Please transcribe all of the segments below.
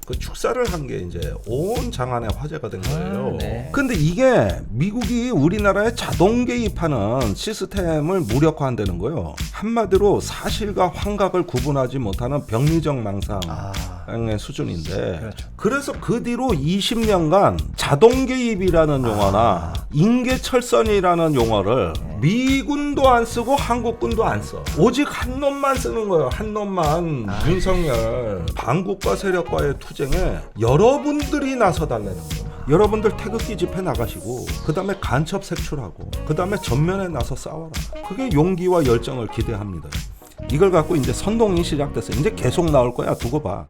그 축사를 한 게 이제 온 장안의 화제가 된 거예요. 네. 근데 이게 미국이 우리나라에 자동 개입하는 시스템을 무력화한다는 거예요. 한마디로 사실과 환각을 구분하지 못하는 병리적 망상의 수준인데 그렇죠. 그래서 그 뒤로 20년간 자동 개입이라는 용어나 인계철선이라는 용어를 미군도 안 쓰고 한국군도 안 써. 오직 한 놈만 쓰는 거예요. 한 놈만. 윤석열 반국가 세력과의 투쟁에 여러분들이 나서달라는 거예요. 여러분들 태극기 집회 나가시고 그 다음에 간첩 색출하고 그 다음에 전면에 나서 싸워라. 그게 용기와 열정을 기대합니다. 이걸 갖고 이제 선동이 시작됐어요. 이제 계속 나올 거야. 두고 봐.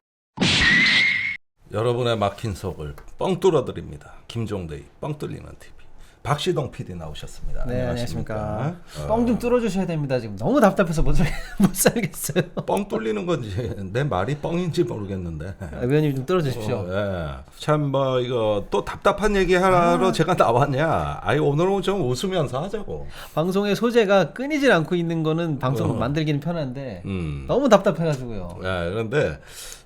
여러분의 막힌 속을 뻥 뚫어드립니다. 김종대의 뻥 뚫리는 TV. 박시동 PD 나오셨습니다. 네, 안녕하십니까? 안녕하십니까. 뻥 좀 뚫어주셔야 됩니다. 지금 너무 답답해서 못 살겠어요. 뻥 뚫리는 건지 내 말이 뻥인지 모르겠는데. 의원님 좀 뚫어주십시오. 예. 참 뭐 이거 또 답답한 얘기하러 제가 나왔냐? 아이 오늘은 좀 웃으면서 하자고. 방송의 소재가 끊이질 않고 있는 거는 방송 만들기는 편한데 너무 답답해가지고요. 예. 그런데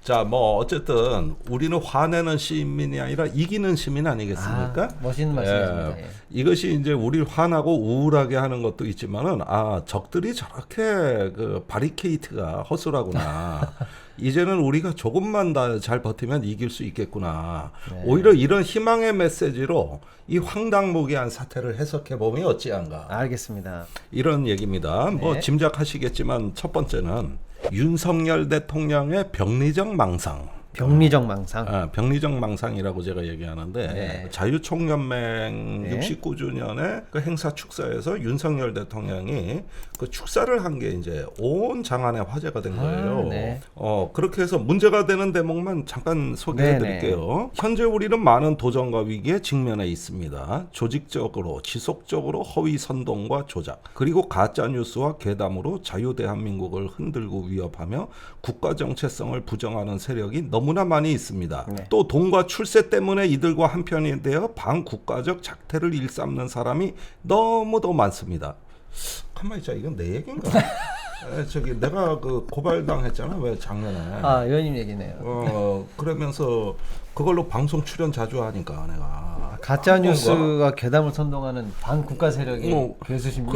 자 뭐 어쨌든 우리는 화내는 시민이 아니라 이기는 시민 아니겠습니까? 멋있는 말씀이십니다. 예. 이것이 이제 우리를 화나고 우울하게 하는 것도 있지만은 적들이 저렇게 그 바리케이트가 허술하구나. 이제는 우리가 조금만 다 잘 버티면 이길 수 있겠구나. 네. 오히려 이런 희망의 메시지로 이 황당무계한 사태를 해석해 보면 어찌한가. 알겠습니다. 이런 얘기입니다. 뭐 네. 짐작하시겠지만 첫 번째는 윤석열 대통령의 병리적 망상. 병리적 망상. 병리적 망상이라고 제가 얘기하는데 네. 자유총연맹 네. 69주년의 그 행사 축사에서 윤석열 대통령이 그 축사를 한 게 이제 온 장안의 화제가 된 거예요. 네. 그렇게 해서 문제가 되는 대목만 잠깐 소개해 드릴게요. 현재 우리는 많은 도전과 위기에 직면해 있습니다. 조직적으로 지속적으로 허위 선동과 조작 그리고 가짜 뉴스와 괴담으로 자유대한민국을 흔들고 위협하며 국가 정체성을 부정하는 세력이 너무나 많이 있습니다. 네. 또 돈과 출세 때문에 이들과 한편이 되어 반국가적 작태를 일삼는 사람이 너무도 많습니다. 가만히 있자. 이건 내 얘기인가? 저기 내가 그 고발당했잖아. 왜 작년에. 의원님 얘기네요. 그러면서 그걸로 방송 출연 자주 하니까 내가 가짜 뉴스가 괴담을 선동하는 반국가 세력이 괴수십니다.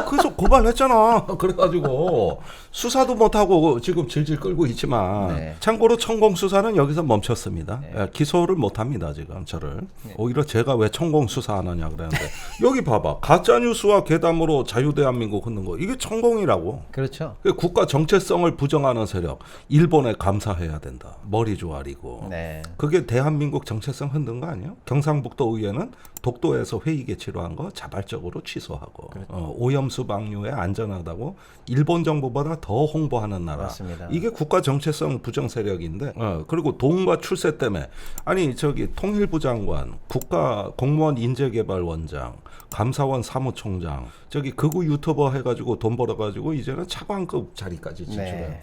그래서 고발했잖아. 그래가지고 수사도 못하고 지금 질질 끌고 있지만 네. 참고로 천공 수사는 여기서 멈췄습니다. 네. 기소를 못합니다 지금 저를. 오히려 제가 왜 천공 수사하느냐 그랬는데 여기 봐봐. 가짜 뉴스와 괴담으로 자유대한민국 흔든 거 이게 천공이라고. 그렇죠. 국가 정체성을 부정하는 세력 일본에 감사해야 된다. 머리 조아리고. 네. 그게 대한민국 정체성 흔든 거 아니에요? 경상북도 의회는 독도에서 회의 개최로 한 거 자발적으로 취소하고 오염수 방류에 안전하다고 일본 정부보다 더 홍보하는 나라. 맞습니다. 이게 국가 정체성 부정 세력인데 그리고 돈과 출세 때문에 아니 저기 통일부 장관, 국가 공무원 인재개발원장, 감사원 사무총장 저기 극우 유튜버 해가지고 돈 벌어가지고 이제는 차관급 자리까지 진출해. 네.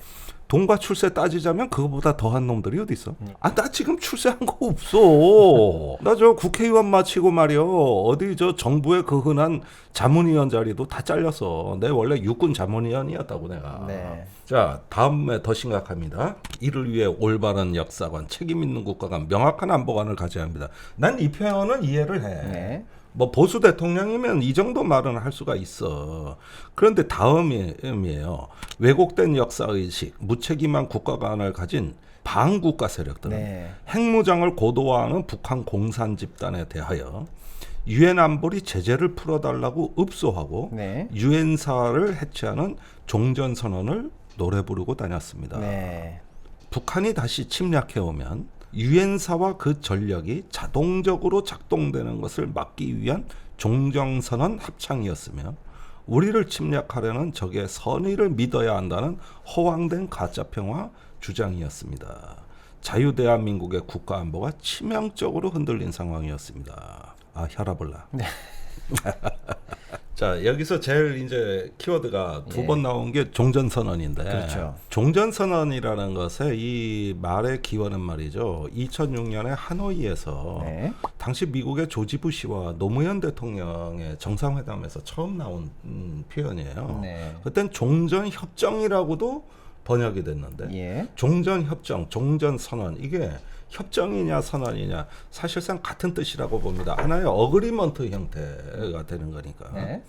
돈과 출세 따지자면 그거보다 더한 놈들이 어디 있어? 나 지금 출세한 거 없어. 나 저 국회의원 마치고 말이요. 어디 저 정부의 그 흔한 자문위원 자리도 다 잘렸어. 내 원래 육군 자문위원이었다고 내가. 네. 자, 다음에 더 심각합니다. 이를 위해 올바른 역사관, 책임 있는 국가관, 명확한 안보관을 가져야 합니다. 난 이 표현은 이해를 해. 네. 뭐 보수 대통령이면 이 정도 말은 할 수가 있어. 그런데 다음이에요. 왜곡된 역사의식, 무책임한 국가관을 가진 반국가 세력들은 네. 핵무장을 고도화하는 북한 공산 집단에 대하여 유엔 안보리 제재를 풀어달라고 읍소하고 네. 유엔사를 해체하는 종전선언을 노래 부르고 다녔습니다. 네. 북한이 다시 침략해오면 유엔사와 그 전력이 자동적으로 작동되는 것을 막기 위한 종전선언 합창이었으며 우리를 침략하려는 적의 선의를 믿어야 한다는 허황된 가짜평화 주장이었습니다. 자유대한민국의 국가안보가 치명적으로 흔들린 상황이었습니다. 혈압을 나. 네. 자, 여기서 제일 이제 키워드가 두 번 나온 게 종전선언인데 그렇죠. 종전선언이라는 것의 이 말의 기원은 말이죠. 2006년에 하노이에서 네. 당시 미국의 조지 부시와 노무현 대통령의 정상회담에서 처음 나온 표현이에요. 네. 그땐 종전협정이라고도 번역이 됐는데 예. 종전협정, 종전선언 이게 협정이냐 선언이냐 사실상 같은 뜻이라고 봅니다. 하나의 어그리먼트 형태가 되는 거니까. 네.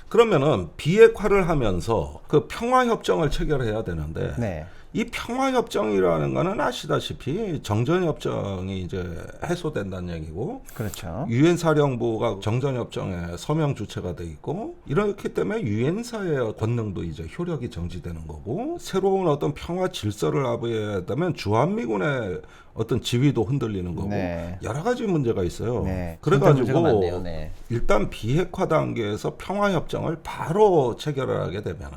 그러면은 비핵화를 하면서 그 평화협정을 체결해야 되는데 네. 이 평화협정이라는 거는 아시다시피 정전협정이 이제 해소된다는 얘기고, 그렇죠. 유엔 사령부가 정전협정에 서명 주체가 돼 있고, 이렇기 때문에 유엔사의 권능도 이제 효력이 정지되는 거고, 새로운 어떤 평화 질서를 하부해야 되면 주한미군의 어떤 지위도 흔들리는 거고, 네. 여러 가지 문제가 있어요. 네. 그래가지고 많네요. 네. 일단 비핵화 단계에서 평화협정을 바로 체결을 하게 되면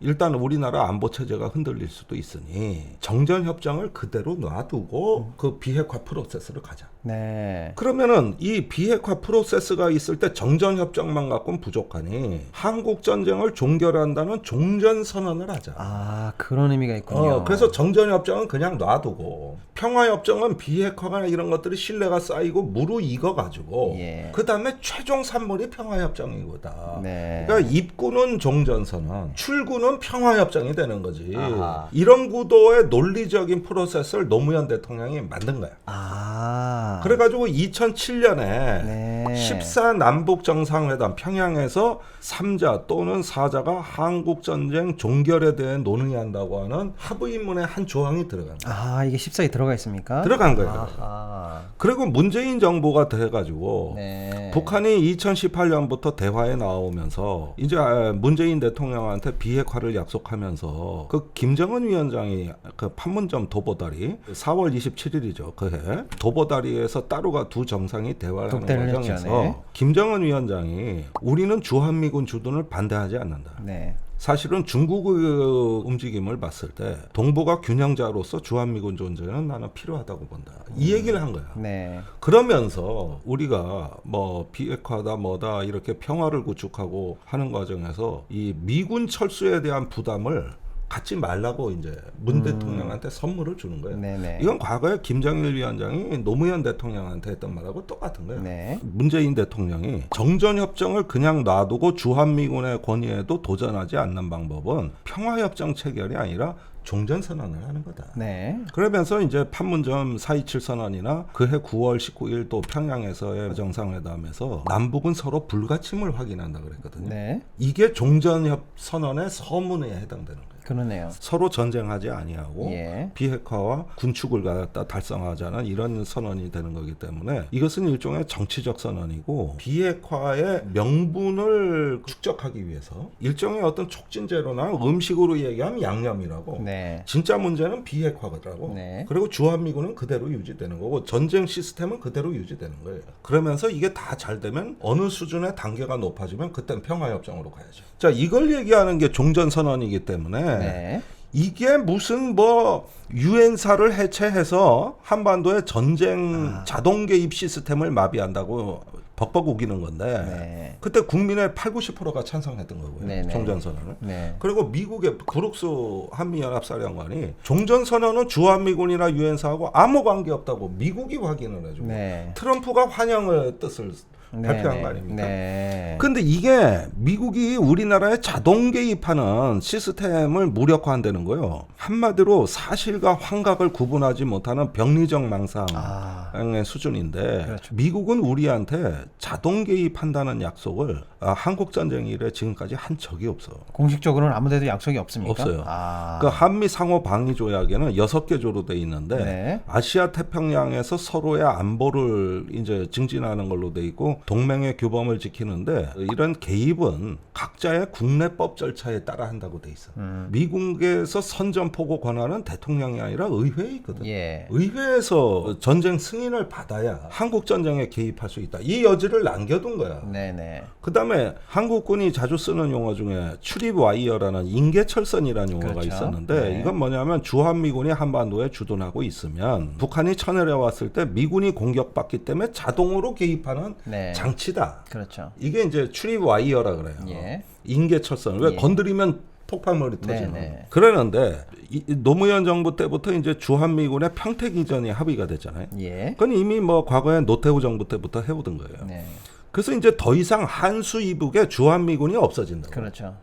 일단 우리나라 안보 체제가 흔들릴 수도 있으니 정전협정을 그대로 놔두고 그 비핵화 프로세스를 가자. 네. 그러면은 이 비핵화 프로세스가 있을 때 정전협정만 갖고는 부족하니 한국전쟁을 종결한다는 종전선언을 하자. 아, 그런 의미가 있군요. 그래서 정전협정은 그냥 놔두고 평화협정은 비핵화나 이런 것들이 신뢰가 쌓이고 무르익어가지고 예. 그 다음에 최종 산물이 평화협정이거다. 네. 그러니까 입구는 종전선언, 출구는 평화협정이 되는 거지. 아하. 이런 구도의 논리적인 프로세스를 노무현 대통령이 만든 거야. 아. 그래가지고 2007년에 네. 14 남북 정상회담 평양에서 3자 또는 4자가 한국전쟁 종결에 대해 논의한다고 하는 합의문의 한 조항이 들어간 거야. 아, 이게 14에 들어가 있습니까? 들어간 거예요. 아하. 그리고 문재인 정부가 돼가지고 네. 북한이 2018년부터 대화에 나오면서 이제 문재인 대통령한테 비핵화를 약속하면서 그 김정은 위원장이 그 판문점 도보다리 4월 27일이죠. 그해 도보다리에서 따로가 두 정상이 대화를 하는 독대를 과정에서 했죠, 네. 김정은 위원장이 우리는 주한미군 주둔을 반대하지 않는다. 네. 사실은 중국의 움직임을 봤을 때 동북아 균형자로서 주한미군 존재는 나는 필요하다고 본다. 이 얘기를 한 거야. 네. 그러면서 우리가 뭐 비핵화다 뭐다 이렇게 평화를 구축하고 하는 과정에서 이 미군 철수에 대한 부담을 갖지 말라고 이제 문 대통령한테 선물을 주는 거예요. 네네. 이건 과거에 김정일 위원장이 노무현 대통령한테 했던 말하고 똑같은 거예요. 네. 문재인 대통령이 정전협정을 그냥 놔두고 주한미군의 권위에도 도전하지 않는 방법은 평화협정 체결이 아니라 종전선언을 하는 거다. 네. 그러면서 이제 판문점 4.27 선언이나 그해 9월 19일 또 평양에서의 정상회담에서 남북은 서로 불가침을 확인한다 그랬거든요. 네. 이게 종전협 선언의 서문에 해당되는 거예요. 그러네요. 서로 전쟁하지 아니하고 예. 비핵화와 군축을 갖다 달성하자는 이런 선언이 되는 거기 때문에 이것은 일종의 정치적 선언이고 비핵화의 명분을 축적하기 위해서 일종의 어떤 촉진제로나 음식으로 얘기하면 양념이라고 네. 진짜 문제는 비핵화더라고. 네. 그리고 주한미군은 그대로 유지되는 거고 전쟁 시스템은 그대로 유지되는 거예요. 그러면서 이게 다 잘 되면 어느 수준의 단계가 높아지면 그때는 평화협정으로 가야죠. 자, 이걸 얘기하는 게 종전선언이기 때문에 네. 이게 무슨 뭐 유엔사를 해체해서 한반도의 전쟁 자동 개입 시스템을 마비한다고 벅벅 우기는 건데 네. 그때 국민의 80~90%가 찬성했던 거고요. 네네. 종전선언을. 네. 그리고 미국의 브룩스 한미연합사령관이 종전선언은 주한미군이나 유엔사하고 아무 관계없다고 미국이 확인을 해주고 네. 트럼프가 환영의 뜻을 발표한 거 아닙니까? 네. 근데 이게 미국이 우리나라에 자동 개입하는 시스템을 무력화한다는 거예요. 한마디로 사실과 환각을 구분하지 못하는 병리적 망상의 수준인데 그렇죠. 미국은 우리한테 자동 개입한다는 약속을 한국전쟁 이래 지금까지 한 적이 없어. 공식적으로는 아무데도 약속이 없습니까? 없어요. 아. 그 한미 상호 방위 조약에는 6개 조로 돼 있는데 네. 아시아 태평양에서 서로의 안보를 이제 증진하는 걸로 돼 있고 동맹의 규범을 지키는데 이런 개입은 각자의 국내법 절차에 따라 한다고 돼 있어. 미국에서 선전포고 권한은 대통령이 아니라 의회에 있거든. 예. 의회에서 전쟁 승인을 받아야 한국 전쟁에 개입할 수 있다. 이 여지를 남겨둔 거야. 네네. 그다음에 한국군이 자주 쓰는 용어 중에 출입 와이어라는 인계철선이라는 용어가 그렇죠. 있었는데 네. 이건 뭐냐면 주한미군이 한반도에 주둔하고 있으면 북한이 쳐내려왔을 때 미군이 공격받기 때문에 자동으로 개입하는 네. 장치다. 그렇죠. 이게 이제 출입 와이어라 그래요. 예. 인계철선. 왜 예. 건드리면 폭발물이 터지는. 네. 그러는데 노무현 정부 때부터 이제 주한미군의 평택 이전이 합의가 됐잖아요. 예. 그건 이미 뭐 과거에 노태우 정부 때부터 해오던 거예요. 네. 그래서 이제 더 이상 한수 이북에 주한미군이 없어진다. 그렇죠.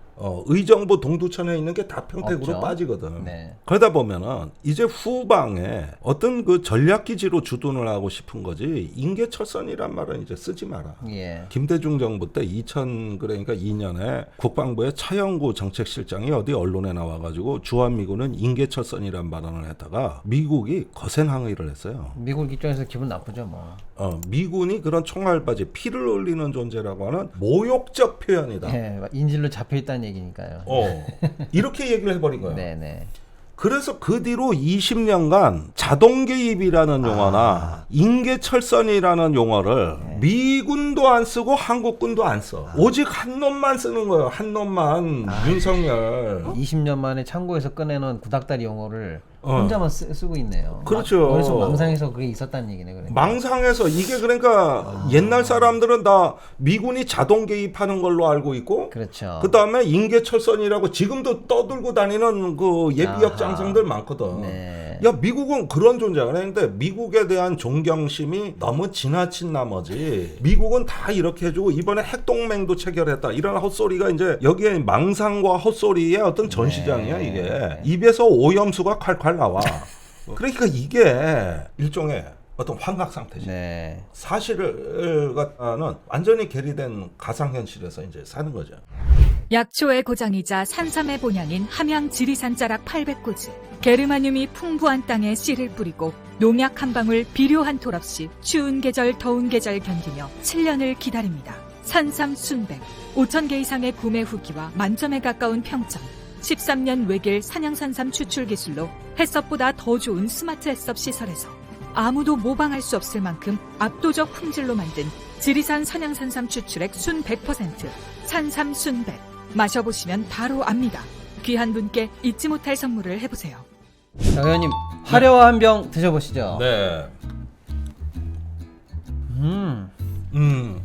의정부 동두천에 있는 게 다 평택으로 없죠. 빠지거든. 네. 그러다 보면은 이제 후방에 어떤 그 전략 기지로 주둔을 하고 싶은 거지 인계철선이란 말은 이제 쓰지 마라. 예. 김대중 정부 때 그러니까 2년에 국방부의 차영구 정책실장이 어디 언론에 나와가지고 주한미군은 인계철선이란 발언을 했다가 미국이 거센 항의를 했어요. 미국 입장에서 기분 나쁘죠, 뭐. 미군이 그런 총알바지 피를 흘리는 존재라고 하는 모욕적 표현이다. 예, 인질로 잡혀 있다는 얘기니까요. 이렇게 얘기를 해버린 거예요. 네네. 그래서 그 뒤로 20년간 자동개입이라는 용어나 인계철선이라는 용어를 미군도 안 쓰고 한국군도 안 써. 오직 한 놈만 쓰는 거예요. 한 놈만. 윤석열. 20년 만에 창고에서 꺼내놓은 구닥다리 용어를 혼자만 쓰고 있네요. 그렇죠. 그래서 망상에서 그게 있었다는 얘기네. 그러니까. 망상에서 이게 그러니까 옛날 사람들은 다 미군이 자동 개입하는 걸로 알고 있고 그렇죠. 그다음에 인계철선이라고 지금도 떠들고 다니는 그 예비역 장성들 많거든. 네. 야, 미국은 그런 존재야. 그런데 미국에 대한 존경심이 너무 지나친 나머지 미국은 다 이렇게 해주고 이번에 핵동맹도 체결했다. 이런 헛소리가 이제 여기에 망상과 헛소리의 어떤 전시장이야. 이게 입에서 오염수가 칼칼 나와. 그러니까 이게 일종의 어떤 환각 상태지. 네. 사실을 갖다는 완전히 괴리된 가상현실에서 이제 사는 거죠. 약초의 고장이자 산삼의 본향인 함양 지리산 자락 800고지. 게르마늄이 풍부한 땅에 씨를 뿌리고 농약 한 방울 비료 한 톨 없이 추운 계절 더운 계절 견디며 7년을 기다립니다. 산삼 순백 5,000개 이상의 구매 후기와 만점에 가까운 평점. 13년 외길 산양산삼 추출 기술로 햇섭보다 더 좋은 스마트 햇섭 시설에서 아무도 모방할 수 없을 만큼 압도적 품질로 만든 지리산 산양산삼 추출액 순 100%. 산삼 순백. 마셔보시면 바로 압니다. 귀한 분께 잊지 못할 선물을 해보세요. 자, 의원님 화려화 한 병 드셔보시죠. 네.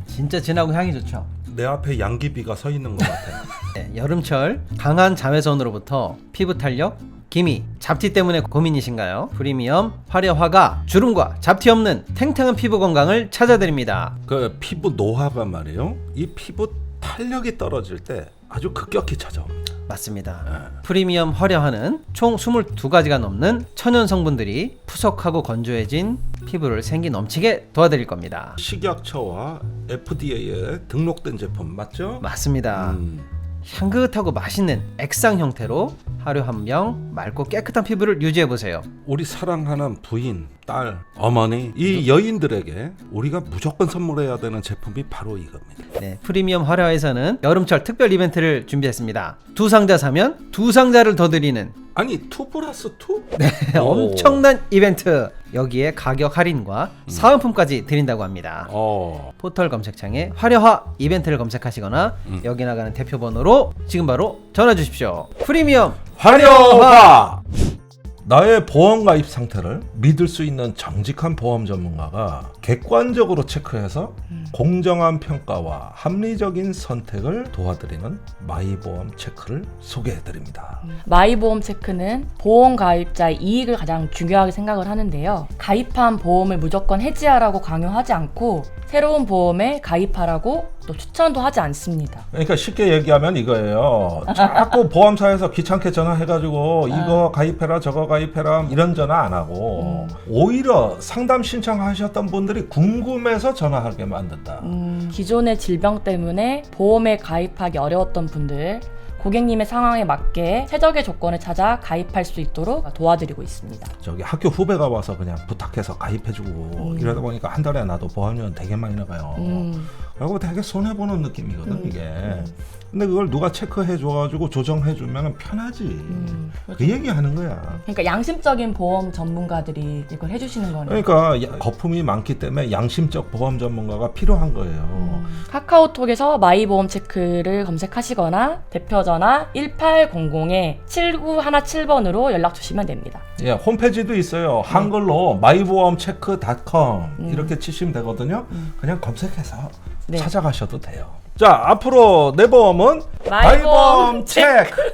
진짜 진하고 향이 좋죠. 내 앞에 양귀비가 서 있는 것 같아. 네, 여름철 강한 자외선으로부터 피부 탄력, 기미, 잡티 때문에 고민이신가요? 프리미엄 화려화가 주름과 잡티 없는 탱탱한 피부 건강을 찾아드립니다. 그 피부 노화가 말이에요. 이 피부 탄력이 떨어질 때 아주 급격히 찾아옵니다. 맞습니다. 프리미엄 화려화는 총 22가지가 넘는 천연 성분들이 푸석하고 건조해진 피부를 생기 넘치게 도와드릴 겁니다. 식약처와 FDA에 등록된 제품 맞죠? 맞습니다. 향긋하고 맛있는 액상 형태로 하루 한 병 맑고 깨끗한 피부를 유지해보세요. 우리 사랑하는 부인, 딸, 어머니 이 여인들에게 우리가 무조건 선물해야 되는 제품이 바로 이겁니다. 네, 프리미엄 화려화에서는 여름철 특별 이벤트를 준비했습니다. 2상자 사면 2상자를 더 드리는 아니 2+2? 네, 엄청난 이벤트. 여기에 가격 할인과 사은품까지 드린다고 합니다. 포털 검색창에 화려화 이벤트를 검색하시거나 여기 나가는 대표 번호로 지금 바로 전화 주십시오. 프리미엄 화려화! 나의 보험 가입 상태를 믿을 수 있는 정직한 보험 전문가가 객관적으로 체크해서 공정한 평가와 합리적인 선택을 도와드리는 마이보험 체크를 소개해드립니다. 마이보험 체크는 보험 가입자의 이익을 가장 중요하게 생각을 하는데요. 가입한 보험을 무조건 해지하라고 강요하지 않고 새로운 보험에 가입하라고 또 추천도 하지 않습니다. 그러니까 쉽게 얘기하면 이거예요. 자꾸 보험사에서 귀찮게 전화해가지고 이거 가입해라 저거 가입해라 이런 전화 안 하고 오히려 상담 신청하셨던 분들이 궁금해서 전화하게 만든다. 기존의 질병 때문에 보험에 가입하기 어려웠던 분들, 고객님의 상황에 맞게 최적의 조건을 찾아 가입할 수 있도록 도와드리고 있습니다. 저기 학교 후배가 와서 그냥 부탁해서 가입해주고 이러다 보니까 한 달에 나도 보험료는 되게 많이 나가요. 그리고 되게 손해보는 느낌이거든 이게. 근데 그걸 누가 체크해줘가지고 조정해주면 편하지. 그 얘기하는 거야. 그러니까 양심적인 보험 전문가들이 이걸 해주시는 거네요. 그러니까 거품이 많기 때문에 양심적 보험 전문가가 필요한 거예요. 카카오톡에서 마이보험 체크를 검색하시거나 대표 전화 1800-7917번으로 연락 주시면 됩니다. 예, 홈페이지도 있어요. 한글로 마이보험체크.com 이렇게 치시면 되거든요. 그냥 검색해서 네. 찾아가셔도 돼요. 자, 앞으로 내 보험은 마이보험 체크.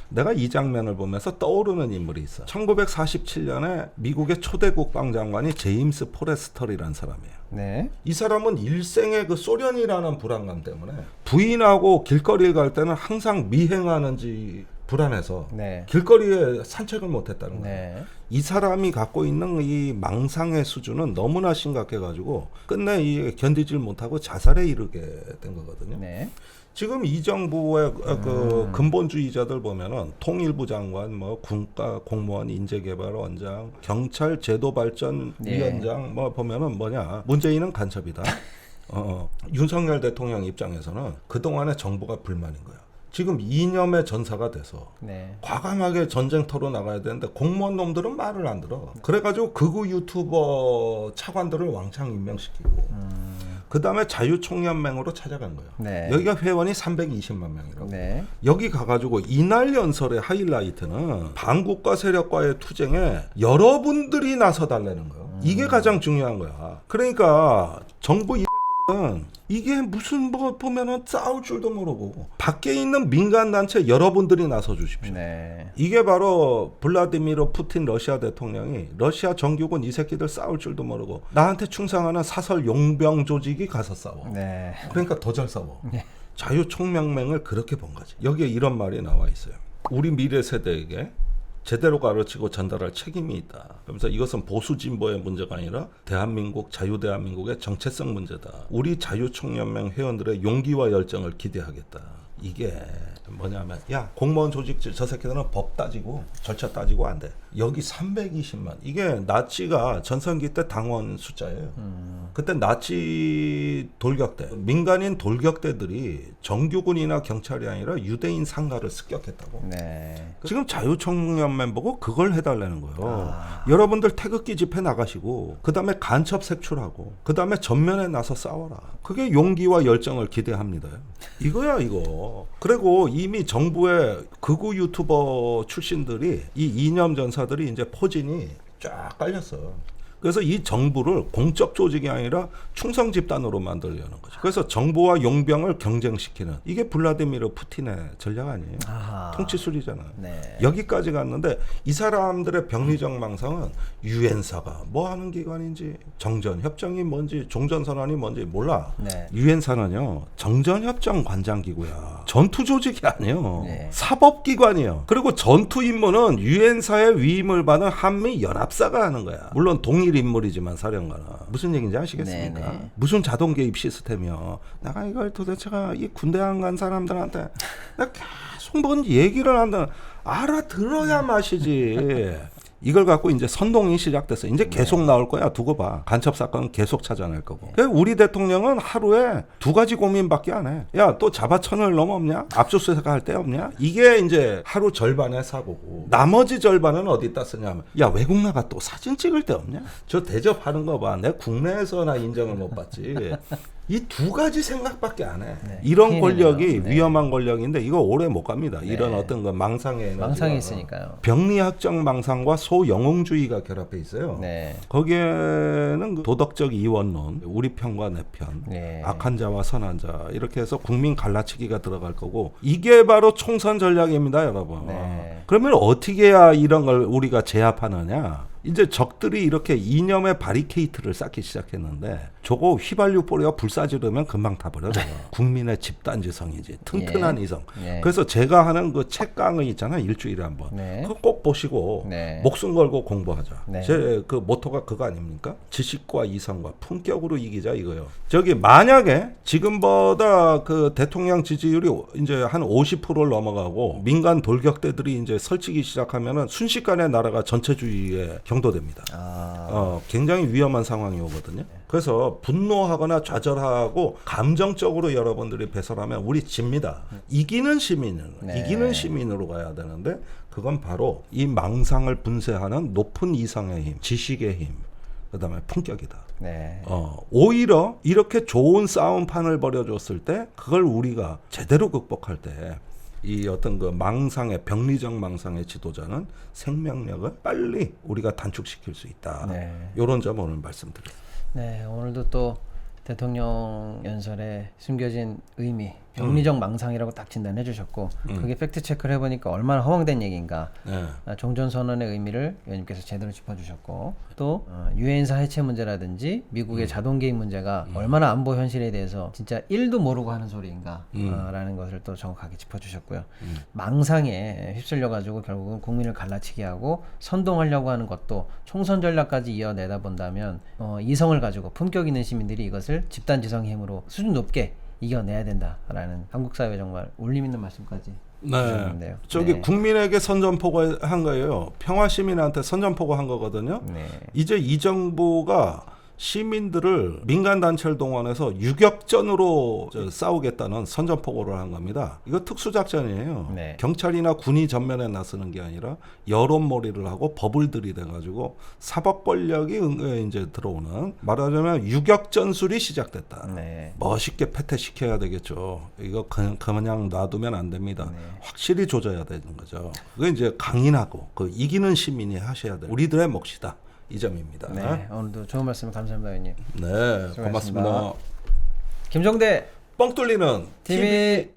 내가 이 장면을 보면서 떠오르는 인물이 있어. 1947년에 미국의 초대 국방장관이 제임스 포레스터리라는 사람이에요. 네. 이 사람은 일생의 그 소련이라는 불안감 때문에 부인하고 길거리를 갈 때는 항상 미행하는지 불안해서 네. 길거리에 산책을 못했다는 거예요. 네. 이 사람이 갖고 있는 이 망상의 수준은 너무나 심각해가지고 끝내 이 견디질 못하고 자살에 이르게 된 거거든요. 네. 지금 이 정부의 그 근본주의자들 보면은 통일부 장관, 뭐 군가 공무원 인재개발원장, 경찰 제도발전 위원장 뭐 보면은 뭐냐 문재인은 간첩이다. 윤석열 대통령 입장에서는 그 동안의 정부가 불만인 거야. 지금 이념의 전사가 돼서 네. 과감하게 전쟁터로 나가야 되는데 공무원 놈들은 말을 안 들어. 그래가지고 극우 유튜버 차관들을 왕창 임명시키고 그 다음에 자유총연맹으로 찾아간 거예요. 네. 여기가 회원이 320만 명이라고. 네. 여기 가가지고 이날 연설의 하이라이트는 반국가 세력과의 투쟁에 여러분들이 나서달라는 거예요. 이게 가장 중요한 거야. 그러니까 정부 이게 무슨 뭐 보면은 싸울 줄도 모르고 밖에 있는 민간단체 여러분들이 나서 주십시오. 네. 이게 바로 블라디미르 푸틴 러시아 대통령이 러시아 정규군 이 새끼들 싸울 줄도 모르고 나한테 충성하는 사설 용병 조직이 가서 싸워. 네. 그러니까 더 잘 싸워. 네. 자유총명맹을 그렇게 본 거지. 여기에 이런 말이 나와 있어요. 우리 미래 세대에게 제대로 가르치고 전달할 책임이 있다. 그러면서 이것은 보수 진보의 문제가 아니라 대한민국 자유대한민국의 정체성 문제다. 우리 자유총연맹 회원들의 용기와 열정을 기대하겠다. 이게 뭐냐면 야 공무원 조직 저 새끼들은 법 따지고 절차 따지고 안 돼. 여기 320만 이게 나치가 전성기 때 당원 숫자예요. 그때 나치 돌격대 민간인 돌격대들이 정규군이나 경찰이 아니라 유대인 상가를 습격했다고. 네. 지금 자유총연맹 보고 그걸 해달라는 거예요. 여러분들 태극기 집회 나가시고 그 다음에 간첩 색출하고 그 다음에 전면에 나서 싸워라. 그게 용기와 열정을 기대합니다. 이거야 이거. 그리고 이미 정부의 극우 유튜버 출신들이 이 이념 전사들이 이제 포진이 쫙 깔렸어. 그래서 이 정부를 공적 조직이 아니라 충성 집단으로 만들려는 거죠. 그래서 정부와 용병을 경쟁시키는 이게 블라디미르 푸틴의 전략 아니에요. 아하. 통치술이잖아요. 네. 여기까지 갔는데 이 사람들의 병리적 망상은 유엔사가 뭐 하는 기관인지 정전협정이 뭔지 종전선언이 뭔지 몰라. 네. 유엔사는요 정전협정관장기구야. 전투조직이 아니에요. 네. 사법기관이에요. 그리고 전투 임무는 유엔사의 위임을 받은 한미연합사가 하는 거야. 물론 동일 인물이지만 사령관은 무슨 얘기인지 아시겠습니까? 네네. 무슨 자동 개입 시스템이요. 내가 이걸 도대체가 이 군대 안 간 사람들한테 내가 계속 뭔 얘기를 한다. 알아들어야 마시지. 이걸 갖고 이제 선동이 시작됐어. 이제 계속 나올 거야. 두고 봐. 간첩 사건은 계속 찾아낼 거고. 우리 대통령은 하루에 2가지 고민밖에 안 해. 야, 또 잡아천을 넘어 없냐? 압수수색 할 데 없냐? 이게 이제 하루 절반의 사고고. 나머지 절반은 어디다 쓰냐면, 야, 외국 나가 또 사진 찍을 데 없냐? 저 대접하는 거 봐. 내가 국내에서나 인정을 못 받지. 이 2가지 생각밖에 안 해. 네. 이런 권력이 네. 위험한 권력인데 이거 오래 못 갑니다. 네. 이런 어떤 그 망상의 에너지가. 망상이 있으니까요. 병리학적 망상과 소영웅주의가 결합해 있어요. 네. 거기에는 그 도덕적 이원론, 우리 편과 내 편, 네. 악한 자와 선한 자 이렇게 해서 국민 갈라치기가 들어갈 거고 이게 바로 총선 전략입니다, 여러분. 네. 그러면 어떻게 해야 이런 걸 우리가 제압하느냐? 이제 적들이 이렇게 이념의 바리케이트를 쌓기 시작했는데 저거 휘발유 뿌려 불사지르면 금방 타버려요. 국민의 집단지성이지 튼튼한 예. 이성. 예. 그래서 제가 하는 그 책강의 있잖아요. 일주일에 한 번. 네. 그거 꼭 보시고 네. 목숨 걸고 공부하자. 네. 제 그 모토가 그거 아닙니까? 지식과 이성과 품격으로 이기자 이거요. 저기 만약에 지금보다 그 대통령 지지율이 이제 한 50%를 넘어가고 민간 돌격대들이 이제 설치기 시작하면은 순식간에 나라가 전체주의에 경도됩니다. 굉장히 위험한 상황이 오거든요. 그래서 분노하거나 좌절하고 감정적으로 여러분들이 배설하면 우리 집니다. 이기는 시민은 네. 이기는 시민으로 가야 되는데 그건 바로 이 망상을 분쇄하는 높은 이성의 힘, 지식의 힘, 그다음에 품격이다. 네. 오히려 이렇게 좋은 싸움판을 벌여줬을 때 그걸 우리가 제대로 극복할 때 이 어떤 그 망상의 병리적 망상의 지도자는 생명력을 빨리 우리가 단축시킬 수 있다. 네. 이런 점 오늘 말씀드립니다. 네, 오늘도 또 대통령 연설에 숨겨진 의미, 병리적 망상이라고 딱 진단해 주셨고 그게 팩트 체크를 해보니까 얼마나 허황된 얘기인가. 네. 종전선언의 의미를 위원님께서 제대로 짚어주셨고 또 유엔사 해체 문제라든지 미국의 자동 개입 문제가 얼마나 안보 현실에 대해서 진짜 1도 모르고 하는 소리인가 라는 것을 또 정확하게 짚어주셨고요. 망상에 휩쓸려 가지고 결국은 국민을 갈라치게 하고 선동하려고 하는 것도 총선 전략까지 이어내다 본다면 이성을 가지고 품격 있는 시민들이 이것을 집단지성의 힘으로 수준 높게 이겨내야 된다라는 한국 사회 정말 울림 있는 말씀까지 주셨는데요. 저기 네. 국민에게 선전포고 한 거예요. 평화 시민한테 선전포고 한 거거든요. 네. 이제 이 정부가 시민들을 민간 단체를 동원해서 유격전으로 싸우겠다는 선전포고를 한 겁니다. 이거 특수작전이에요. 네. 경찰이나 군이 전면에 나서는 게 아니라 여론몰이를 하고 법을 들이대가지고 사법 권력이 이제 들어오는, 말하자면 유격전술이 시작됐다. 네. 멋있게 패퇴시켜야 되겠죠. 이거 그냥 놔두면 안 됩니다. 네. 확실히 조져야 되는 거죠. 그게 이제 강인하고 그 이기는 시민이 하셔야 돼. 우리들의 몫이다. 이 점입니다. 네, 오늘도 좋은 말씀 감사합니다, 의원님. 네, 고맙습니다. 김종대 뻥 뚫리는 TV